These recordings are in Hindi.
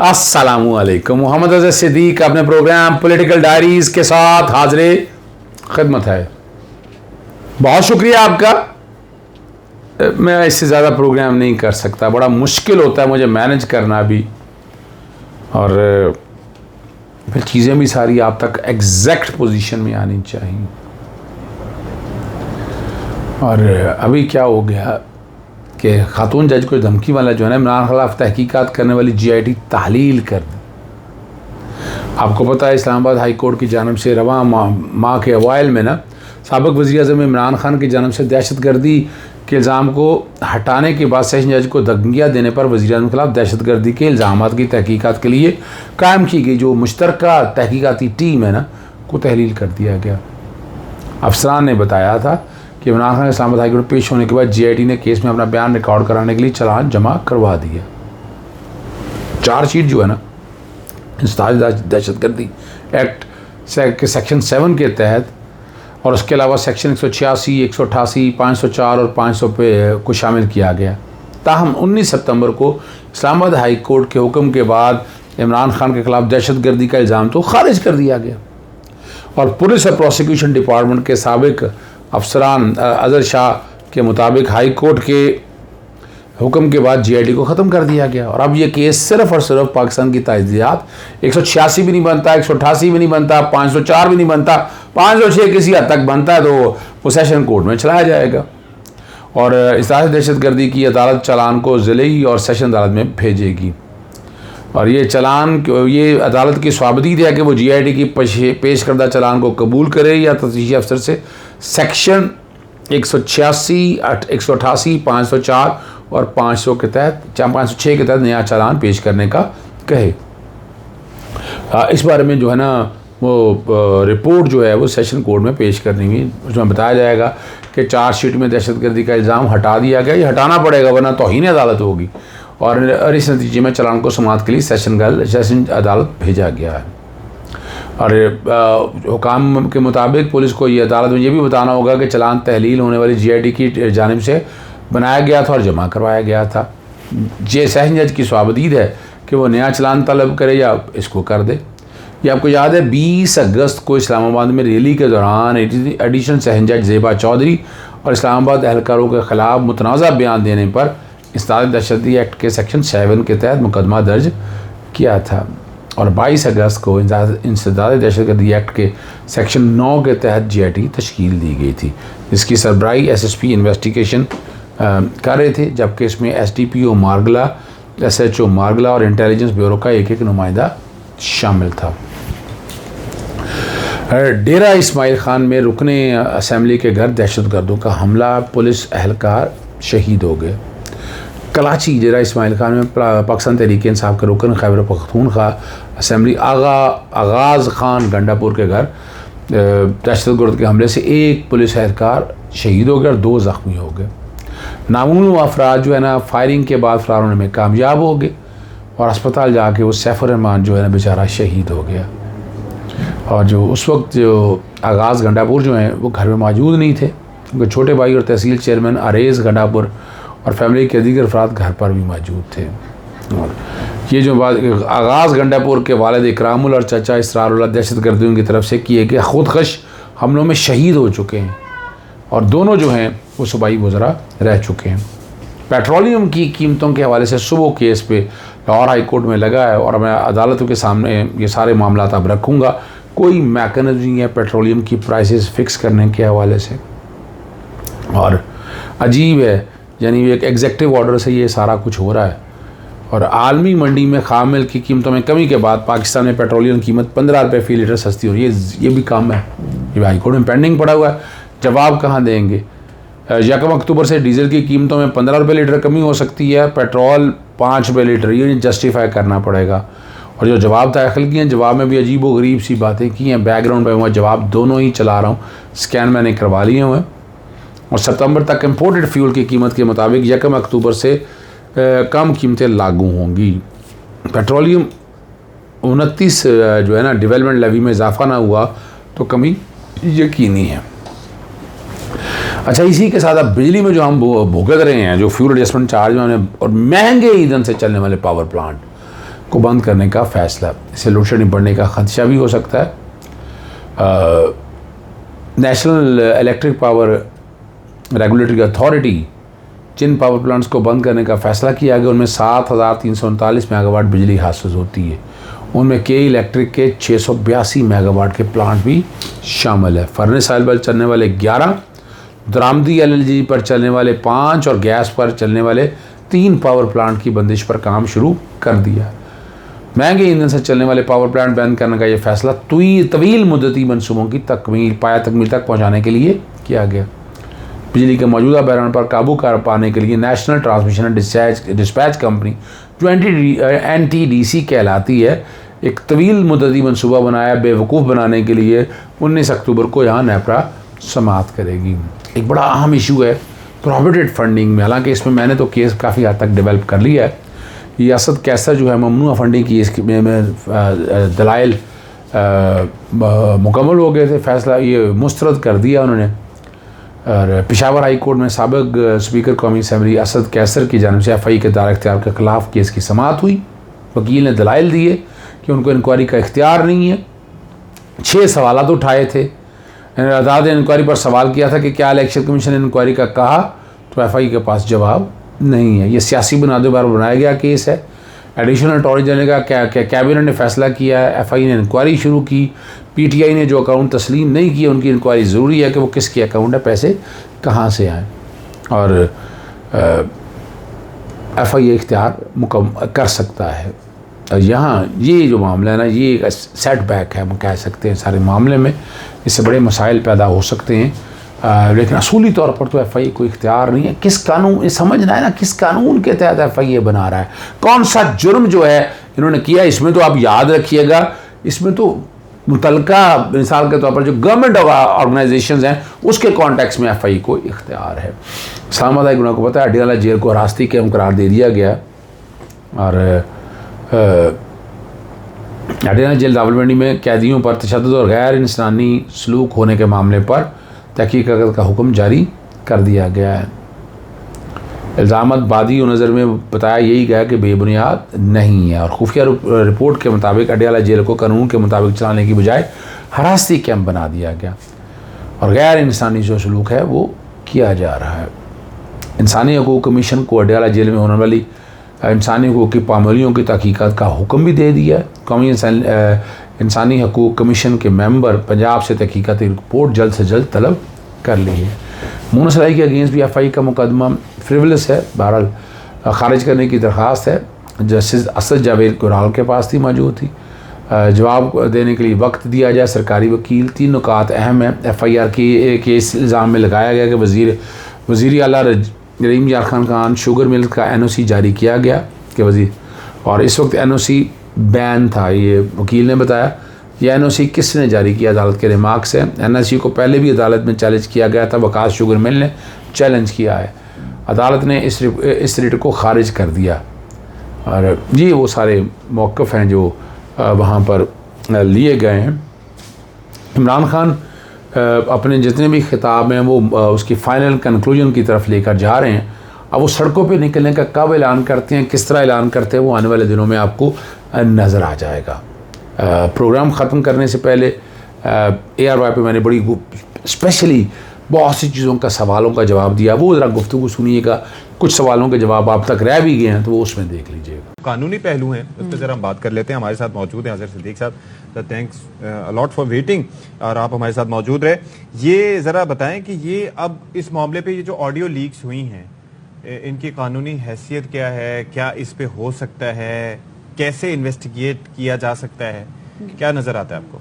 अस्सलामुअलैकुम। मोहम्मद अज़हर सिद्दीक अपने प्रोग्राम पॉलिटिकल डायरीज़ के साथ हाज़िर खिदमत है। बहुत शुक्रिया आपका। मैं इससे ज़्यादा प्रोग्राम नहीं कर सकता, बड़ा मुश्किल होता है मुझे मैनेज करना भी, और फिर चीज़ें भी सारी आप तक एग्जैक्ट पोजीशन में आनी चाहिए। और अभी क्या हो गया कि खातून जज को धमकी वाला जो है ना, इमरान खिलाफ तहकीकात करने वाली GIT तहलील कर दी। आपको पता है इस्लामाबाद हाई कोर्ट की जानब से रवा माह के अवाइल में ना साबिक़ वज़ीर-ए-आज़म इमरान खान की जानब से दहशतगर्दी के इल्ज़ाम को हटाने के बाद सेशन जज को धमकियाँ देने पर वज़ीर-ए-आज़म के खिलाफ दहशतगर्दी के इल्ज़ामात की तहकीकात के लिए कायम की गई जो मुश्तरका तहकीकाती टीम है ना, को तहलील कर दिया गया। अफसरान ने बताया था कि इमरान खान इस्लामाबाद हाई कोर्ट पेश होने के बाद GIT ने केस में अपना बयान रिकॉर्ड कराने के लिए चालान जमा करवा दिया। चार्जशीट जो है ना, इंसदाद दहशतगर्दी एक्ट के सेक्शन 7 के तहत और उसके अलावा सेक्शन 186, 188, 504 और 500 पे को शामिल किया गया। ताहम 19 सितंबर को इस्लामाबाद हाई कोर्ट के हुक्म के बाद इमरान खान के खिलाफ दहशतगर्दी का इल्ज़ाम तो खारिज कर दिया गया, और पुलिस और प्रोसिक्यूशन डिपार्टमेंट के साबिक़ अफसरान अज़हर शाह के मुताबिक हाई कोर्ट के हुक्म के बाद GIT को ख़त्म कर दिया गया। और अब ये केस सिर्फ़ और सिर्फ पाकिस्तान की ताज़ियात 186 भी नहीं बनता, 188 भी नहीं बनता, 504 भी नहीं बनता, 506 किसी हद तक बनता है तो वो सेशन कोर्ट में चलाया जाएगा, और इस दहशतगर्दी की अदालत चालान को ज़िले और सेशन अदालत में भेजेगी। और ये चालान, ये अदालत की स्वाबदीद है कि वो GIT की पेश करदा चालान को कबूल करे या तफ्तीशी अफसर से सेक्शन 186, 188, 504 और 500 के तहत 506 के तहत नया चालान पेश करने का कहे। इस बारे में जो है ना वो रिपोर्ट जो है वो सेशन कोर्ट में पेश करनी हुई, उसमें बताया जाएगा कि चार्जशीट में दहशतगर्दी का इल्ज़ाम हटा दिया गया, ये हटाना पड़ेगा वरना तौहीन अदालत होगी, और इस नतीजे में चालान को समाअत के लिए सेशन अदालत भेजा गया है। और हुकाम के मुताबिक पुलिस को ये अदालत में ये भी बताना होगा कि चालान तहलील होने वाली GIT की जानिब से बनाया गया था और जमा करवाया गया था। सेशन जज की स्वाबदीद है कि वो नया चालान तलब करे या इसको कर दे। ये आपको याद है 20 अगस्त को इस्लामाबाद में रैली के दौरान एडिशनल सेशन जज ज़ेबा चौधरी और इस्लामाबाद एहलकारों के ख़िलाफ़ मुतनाज़ा बयान देने पर इंसदाद दहशतगर्दी एक्ट के सेक्शन 7 के तहत मुकदमा दर्ज किया था, और 22 अगस्त को इंसदाद दहशतगर्दी एक्ट के सेक्शन 9 के तहत GIT तश्कील दी गई थी, जिसकी सरबराही SSP इन्वेस्टिगेशन कर रहे थे, जबकि इसमें SDPO मारगला, SHO मारगला और इंटेलिजेंस ब्यूरो का एक नुमाइंदा शामिल था। डेरा इस्माइल खान में रुकने असम्बली के घर दहशतगर्दों का हमला, पुलिस एहलकार शहीद हो गए। कराची डेरा इस्माइल खान में पाकिस्तान तहरीक इंसाफ के रुकन खैबर पख्तूनख्वा असम्बली आगाज़ खान गंडापुर के घर दहशतगर्द के हमले से एक पुलिस एहलकार शहीद हो गया और 2 ज़ख्मी हो गए। नामून अफराद जो है ना फायरिंग के बाद फरार होने में कामयाब हो गए, और अस्पताल जाके वो सैफुर रहमान जो है ना बेचारा शहीद हो गया। और जो उस वक्त जो आगाज़ गंडापुर जो हैं वो घर में मौजूद नहीं थे, उनके छोटे भाई और तहसील चेयरमैन अरेज़ गंडापुर और फैमिली के दीगर अफराद घर पर भी मौजूद थे। और ये जो बात आगाज़ गंडापुर के वालिद इकरामुल और चाचा इसरारुल्लाह दहशतगर्दियों की तरफ से किए गए खुदकश हमलों में शहीद हो चुके हैं, और दोनों जो हैं वो सूबाई वज़रा रह चुके हैं। पेट्रोलियम की कीमतों के हवाले से सुबह केस पे लाहौर हाई कोर्ट में लगा है, और मैं अदालतों के सामने ये सारे मामला अब रखूँगा। कोई मैकेनिज़्म नहीं है पेट्रोलियम की प्राइसेस फ़िक्स करने के हवाले से, और अजीब है, यानी एक एग्जेक्टिव ऑर्डर से ये सारा कुछ हो रहा है। और आलमी मंडी में खामिल की कीमतों में कमी के बाद पाकिस्तान में पेट्रोलियम कीमत 15 रुपये फ़ी लीटर सस्ती हो रही है। ये भी काम है, ये हाई कोर्ट में पेंडिंग पड़ा हुआ है, जवाब कहाँ देंगे। 1 अक्टूबर से डीजल की कीमतों में 15 रुपये लीटर कमी हो सकती है, पेट्रोल 5 रुपये लीटर, ये जस्टिफाई करना पड़ेगा। और जो जवाब दाखिल किए हैं, जवाब में भी अजीब व गरीब सी बातें की हैं। बैकग्राउंड पे मैं जवाब दोनों ही चला रहा हूँ, स्कैन मैंने करवा लिए हुए हैं। और सितंबर तक इम्पोर्टेड फ्यूल की कीमत के मुताबिक 1 अक्टूबर से कम कीमतें लागू होंगी। पेट्रोलियम 29 जो है ना डेवलपमेंट लेवी में इजाफा ना हुआ तो कमी यकीनी है। अच्छा, इसी के साथ अब बिजली में जो हम भुगत रहे हैं, जो फ्यूल एडजस्टमेंट चार्ज में हमने, और महंगे ईंधन से चलने वाले पावर प्लांट, को बंद करने का फैसला। इससे लोड शेडिंग बढ़ने का खदशा भी हो सकता है। National Electric Power Regulatory Authority जिन पावर प्लांट्स को बंद करने का फैसला किया गया उनमें 7,339 मेगावाट बिजली हासिल होती है। उनमें के इलेक्ट्रिक के 682 मेगावाट के प्लांट भी शामिल है। फर्नेस ऑयल पर चलने वाले 11, दरामदी एलएनजी पर चलने वाले 5 और गैस पर चलने वाले 3 पावर प्लांट की बंदिश पर काम शुरू कर दिया। महंगे ईंधन से चलने वाले पावर प्लांट बैन करने का यह फैसला तवील मुद्दती मनसूबों की तकमील तक पहुँचाने के लिए किया गया। बिजली के मौजूदा बहरान पर काबू कर पाने के लिए national transmission and dispatch company जो NTDC कहलाती है एक तवील मुद्दती मनसूबा बनाया बेवकूफ़ बनाने के लिए। 19 अक्टूबर को यहाँ नेपरा समाप्त करेगी। एक बड़ा अहम इशू है प्रोहिबिटेड फंडिंग में, हालांकि इसमें मैंने तो केस काफ़ी हद तक डेवलप कर लिया है। ये असद कैसर जो है ममनुआ फंडिंग की इसमें दलाइल मुकम्मल हो गए थे, फैसला ये मुस्तरद कर दिया उन्होंने। और पेशावर हाई कोर्ट में साबिक स्पीकर कौमी असम्बली असद कैसर की जानिब से FI के दायरा इख्तियार के ख़िलाफ़ केस की समाअत हुई। वकील ने दलाइल दिए कि उनको इंक्वायरी का इख्तियार नहीं है। 6 सवाल उठाए थे। अदालत ने इंक्वायरी पर सवाल किया था कि क्या इलेक्शन कमीशन ने इंक्वायरी का कहा, तो FI के पास जवाब नहीं है। ये सियासी बुनियादों पर बनाया गया केस है। एडिशनल अटॉर्नी जनरल का कैबिनेट ने फैसला किया है, FI ने इंक्वायरी शुरू की। PTI ने जो अकाउंट तस्लीम नहीं किए उनकी इंक्वायरी ज़रूरी है कि वो किसके अकाउंट है, पैसे कहाँ से आए, और FI इख्तियार मुकम्मल कर सकता है। और यहाँ ये जो मामला है ना, ये एक सेटबैक है हम कह सकते हैं सारे मामले में। इससे बड़े मसाइल पैदा हो सकते हैं, लेकिन असूली तौर पर तो FI को इख्तियार नहीं है। किस कानून, ये समझना है ना, किस कानून के तहत FI ये बना रहा है, कौन सा जुर्म जो है इन्होंने किया। इसमें तो आप याद रखिएगा, इसमें तो मुतलका मिसाल के तौर पर जो गवर्नमेंट ऑर्गेनाइजेशंस हैं उसके कॉन्टेक्स्ट में FI को इख्तियार है। इस्लामाबाद गुना को पता है अडियाला जेल को हिरासती के करार दे दिया गया। और अडियाला जेल रावलपिंडी में कैदियों पर तशद्दुद और गैर इंसानी सलूक होने के मामले पर तहकीकात का हुक्म जारी कर दिया गया है। इल्ज़ामात बादी नज़र में बताया यही गया कि बेबुनियाद नहीं है। और खुफिया रिपोर्ट के मुताबिक अडियाला जेल को कानून के मुताबिक चलाने की बजाय हिरासती कैंप बना दिया गया और गैर इंसानी जो सलूक है वो किया जा रहा है। इंसानी हकूक़ कमीशन को अडियाला जेल में होने वाली इंसानी हकूक़ की पाबंदियों की तहकीकात का हुक्म भी दे दिया है। कौमी इंसानी हकूक़ कमीशन के मेंबर पंजाब से तहकीकाती रिपोर्ट जल्द से जल्द तलब कर ली है। मोनस लाई के अगेंस्ट भी FI का मुकदमा फ्रिवलस है, बहरहाल ख़ारिज करने की दरख्वास्त है। जस्टिस असद जावेद कुराल के पास थी, मौजूद थी। जवाब देने के लिए वक्त दिया जाए। सरकारी वकील 3 नुकात अहम है। FIR के इस इल्ज़ाम में लगाया गया कि वज़ीर आला रहीम यार खान शुगर मिल का NOC जारी किया गया कि वज़ीर, और इस वक्त NOC बैन था। ये वकील ने बताया। यह NOC किसने जारी किया? अदालत के रिमार्क्स है। NOC को पहले भी अदालत में चैलेंज किया गया था, वकास शुगर मिल ने चैलेंज किया है। अदालत ने इस रिट को खारिज कर दिया। और ये वो सारे मौक़िफ़ हैं जो वहाँ पर लिए गए हैं। इमरान खान अपने जितने भी खिताब हैं वो उसकी फ़ाइनल कंक्लूजन की तरफ लेकर जा रहे हैं। अब वो सड़कों पे निकलने का कब ऐलान करते हैं, किस तरह ऐलान करते हैं, वो आने वाले दिनों में आपको नज़र आ जाएगा। प्रोग्राम ख़त्म करने से पहले ARY पे मैंने बड़ी स्पेशली बहुत सी चीज़ों का सवालों का जवाब दिया, वो ज़रा गुफ्तगू सुनिएगा। कुछ सवालों के जवाब आप तक रह भी गए हैं तो वो उसमें देख लीजिएगा। कानूनी पहलू हैं उस पर ज़रा हम बात कर लेते हैं। हमारे साथ मौजूद हैं अज़हर सिद्दीक साहब। थैंक्स अलॉट फॉर वेटिंग और आप हमारे साथ मौजूद रहे। ये ज़रा बताएं कि ये अब इस मामले पे ये जो ऑडियो लीक्स हुई हैं इनकी कानूनी हैसियत क्या है, क्या इस पे हो सकता है, कैसे इन्वेस्टिगेट किया जा सकता है, क्या नज़र आता है आपको?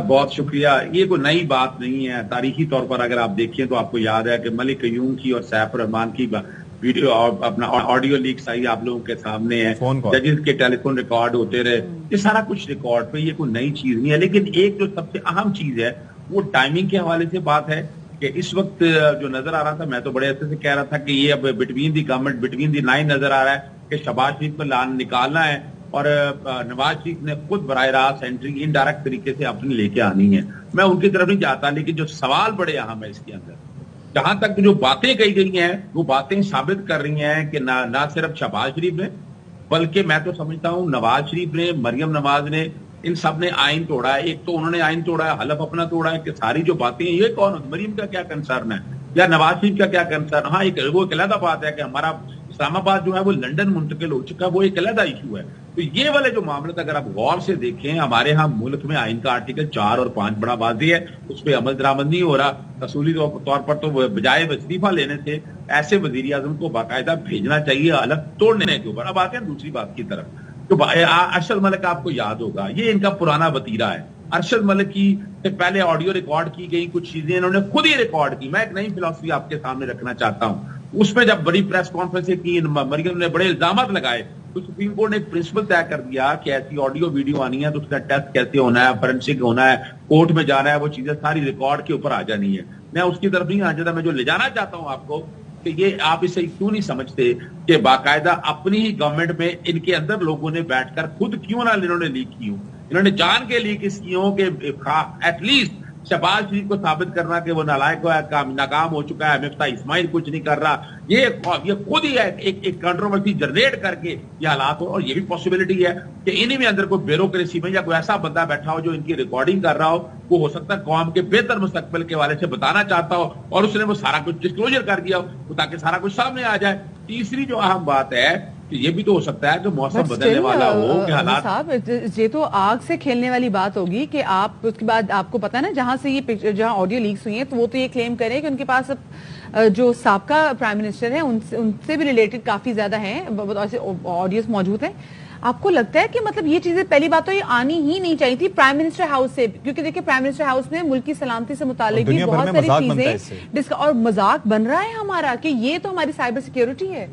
बहुत शुक्रिया। ये कोई नई बात नहीं है। तारीखी तौर पर अगर आप देखिए तो आपको याद है कि मलिक कयूम की और सैफ रहमान की वीडियो और अपना ऑडियो लीक्स आई आप लोगों के सामने है। जजेस के टेलीफोन रिकॉर्ड होते रहे, ये सारा कुछ रिकॉर्ड पे, ये कोई नई चीज नहीं है। लेकिन एक जो सबसे अहम चीज है वो टाइमिंग के हवाले से बात है कि इस वक्त जो नजर आ रहा था, मैं तो बड़े अच्छे से कह रहा था कि ये अब between the government between the line नजर आ रहा है कि शहबाज शरीफ को निकालना है और नवाज शरीफ ने खुद बराह रास्त एंट्री इनडायरेक्ट तरीके से अपनी लेके आनी है। मैं उनकी तरफ नहीं जाता, लेकिन जो सवाल बड़े अहम है इसके अंदर, जहां तक जो बातें कही गई हैं वो बातें साबित कर रही हैं कि ना सिर्फ शहबाज शरीफ ने बल्कि मैं तो समझता हूँ नवाज शरीफ ने, मरियम नवाज ने, इन सब ने आइन तोड़ा है। एक तो उन्होंने आइन तोड़ा है, हलफ अपना तोड़ा है कि सारी जो बातें हैं, ये कौन, मरियम का क्या कंसर्न है या नवाज शरीफ का क्या कंसर्न। हाँ, वो एक अलग बात है कि हमारा इस्लामाबाद जो है वो लंदन मुंतकिल हो चुका है, वो एक अलग इशू है। तो ये वाले जो मामले अगर आप गौर से देखें, हमारे यहाँ मुल्क में आइन का आर्टिकल 4 और 5 बड़ा वाज़ेह है, उस पर अमल दरामद नहीं हो रहा। असूली तौर पर तो बजाय इस्तीफा लेने से ऐसे वजीर आजम को बाकायदा भेजना चाहिए अलग तोड़ने के ऊपर। अब आते हैं दूसरी बात की तरफ। तो अरशद मलिक आपको याद होगा, ये इनका पुराना वतीरा है। अरशद मलिक की पहले ऑडियो रिकॉर्ड की गई कुछ चीजें इन्होंने खुद ही रिकॉर्ड की। मैं एक नई फिलॉसफी आपके सामने रखना चाहता हूं। उसमें जब बड़ी प्रेस कॉन्फ्रेंस की, मरियम ने बड़े इल्जाम लगाए, तो सुप्रीम कोर्ट ने एक प्रिंसिपल तय कर दिया कि ऐसी ऑडियो वीडियो आनी है तो उसका टेस्ट कैसे होना है, फोरेंसिक होना है, कोर्ट में जाना है, वो चीजें सारी रिकॉर्ड के ऊपर आ जानी है। मैं उसकी तरफ नहीं आ जाता, मैं जो ले जाना चाहता हूं आपको कि ये आप इसे क्यों नहीं समझते कि बाकायदा अपनी ही गवर्नमेंट में इनके अंदर लोगों ने बैठकर खुद क्यों ना इन्होंने लीक की हो, इन्होंने जान के लीक इसकी हो कि एटलीस्ट शहबाज शरीफ को साबित करना कि वो नालायक नाकाम हो चुका है, मिफ्ता इस्माइल कुछ नहीं कर रहा, ये खुद ही है एक कंट्रोवर्सी जनरेट करके ये हालात हो। और ये भी पॉसिबिलिटी है कि इन्हीं में अंदर कोई ब्यूरोक्रेसी में या कोई ऐसा बंदा बैठा हो जो इनकी रिकॉर्डिंग कर रहा हो, वो हो सकता है कौम के बेहतर मुस्तकबिल के वाले से बताना चाहता हो और उसने वो सारा कुछ डिस्क्लोजर कर दिया हो ताकि सारा कुछ सामने आ जाए। तीसरी जो अहम बात है कि ये भी तो हो सकता है कि मौसम बदलने वाला हो कि हालात। साहब, ये तो आग से खेलने वाली बात होगी कि आप उसके बाद आपको पता है ना, जहां से ये पिक्चर, जहां ऑडियो लीक्स हुई हैं, तो वो तो ये क्लेम करें कि उनके पास जो साबका प्राइम मिनिस्टर है उनसे भी रिलेटेड काफी ज्यादा हैं ऑडियोज मौजूद हैं। आपको लगता है कि मतलब ये चीजें, पहली बात तो ये आनी ही नहीं चाहिए थी प्राइम मिनिस्टर हाउस से, क्योंकि देखिए प्राइम मिनिस्टर हाउस में मुल्क की सलामती से मुताल्लिक भी बहुत सारी चीजें और मजाक बन रहा है हमारा कि ये तो हमारी साइबर सिक्योरिटी है।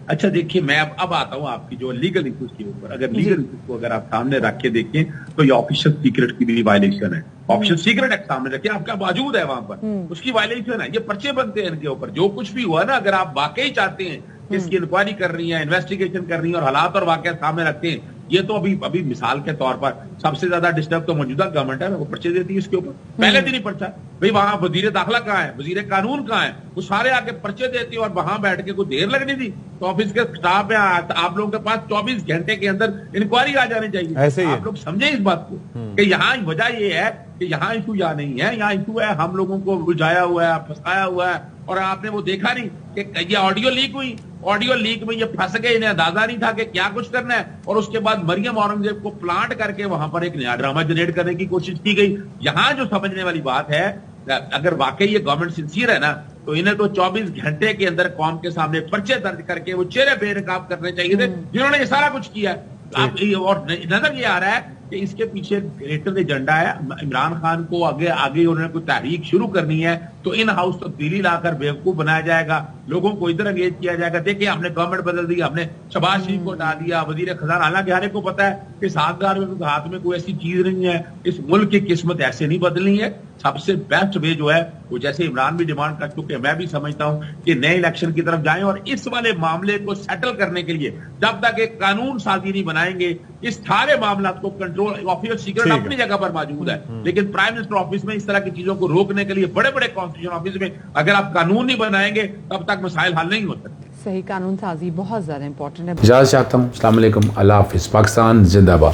अच्छा देखिए, मैं अब आता हूं आपकी जो लीगल इश्यूज के ऊपर। अगर लीगल इश्यूज को अगर आप सामने रख के देखें तो ये ऑफिशियल सीक्रेट की भी वायलेशन है। ऑफिशियल सीक्रेट एक्ट सामने रखे, आपका मौजूद है वहां पर, उसकी वायलेशन है। ये पर्चे बनते हैं इनके ऊपर, जो कुछ भी हुआ ना, अगर आप वाकई चाहते हैं कि इसकी इंक्वायरी कर रही है, इन्वेस्टिगेशन कर रही है और हालात और वाकई सामने रखते हैं, ये तो अभी मिसाल के तौर पर सबसे ज्यादा डिस्टर्ब तो मौजूदा गवर्नमेंट है, वो पर्चे देती है इसके ऊपर। पहले दिन ही पर्चा, भाई वहां वजीर दाखिला कहाँ है, वजीर कानून कहाँ है, वो सारे आके पर्चे देती है और वहां बैठ के कोई देर लगनी थी तो ऑफिस के स्टाफ में आप लोगों के पास 24 घंटे के अंदर इंक्वायरी आ जानी चाहिए। ऐसे ही आप लोग समझे इस बात को कि यहाँ वजह ये है कि यहाँ इशू यहाँ नहीं है, यहाँ इशू है हम लोगों को उलझाया हुआ है, फंसाया हुआ है। और आपने वो देखा नहीं कि ये ऑडियो लीक हुई, ऑडियो लीक में ये फंस गए, इन्हें अंदाजा नहीं था कि क्या कुछ करना है, और उसके बाद मरियम औरंगजेब को प्लांट करके वहां पर एक नया ड्रामा जनरेट करने की कोशिश की गई। यहां जो समझने वाली बात है, अगर वाकई ये गवर्नमेंट सिंसियर है ना, तो इन्हें तो 24 घंटे के अंदर कौम के सामने पर्चे दर्ज करके वो चेहरे बेनकाब करने चाहिए थे जिन्होंने ये सारा कुछ किया। और नजर ये आ रहा है कि इसके पीछे ग्रेटर एजेंडा है। इमरान खान को आगे उन्होंने कोई तहरीक शुरू करनी है तो इन हाउस तब्दीली लाकर बेवकूफ बनाया जाएगा, लोगों को इधर अंगेज किया जाएगा। देखिए हमने गवर्नमेंट बदल दी, हमने शहबाज शरीफ को हटा दिया, वजीर खजाना, हालांकि हर एक को पता है कि सातगार में हाथ में कोई ऐसी चीज नहीं है, इस मुल्क की किस्मत ऐसे नहीं बदलनी है। सबसे बेस्ट वे जो है वो, जैसे इमरान भी डिमांड कर चुके हैं, मैं भी समझता हूं कि नए इलेक्शन की तरफ जाएं और इस वाले मामले को सेटल करने के लिए जब तक एक कानून साजी नहीं बनाएंगे, इस सारे मामला को कंट्रोल, ऑफिशियल सीक्रेट अपनी जगह पर मौजूद है, लेकिन प्राइम मिनिस्टर ऑफिस में इस तरह की चीजों को रोकने के लिए बड़े बड़े कॉन्स्टिट्यूशन ऑफिस में अगर आप कानून नहीं बनाएंगे तब तक मसाइल हल नहीं हो सकते। सही कानून साजी बहुत ज्यादा इंपॉर्टेंट है। इजाज़त चाहता हूँ। अस्सलाम वालेकुम, अल्लाह हाफिज़, पाकिस्तान जिंदाबाद।